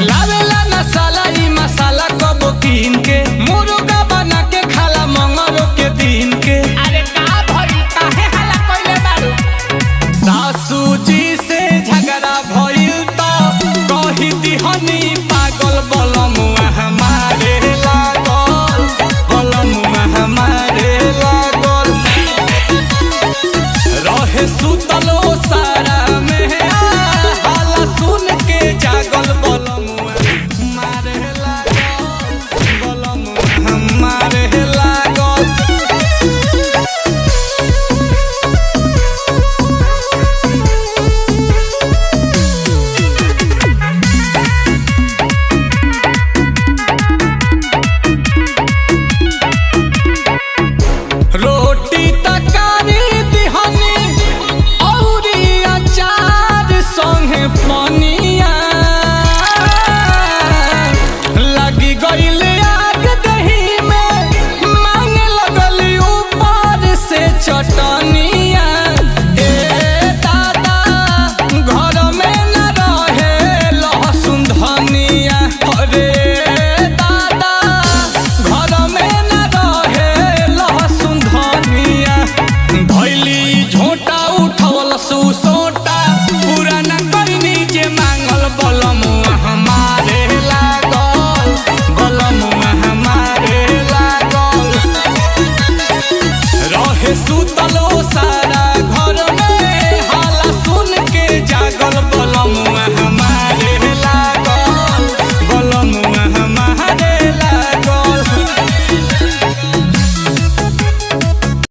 लावेला नसाला ई मसाला कबो कीन के मुर्गा बना के खाला मंगरो के दिन के। अरे का भई काहे हल्ला कइले बारू? सासू जी से झगड़ा भइल तो कही दिहनी पागल बलमुआ हमारे लागल, बलमुआ हमारे लागल रहे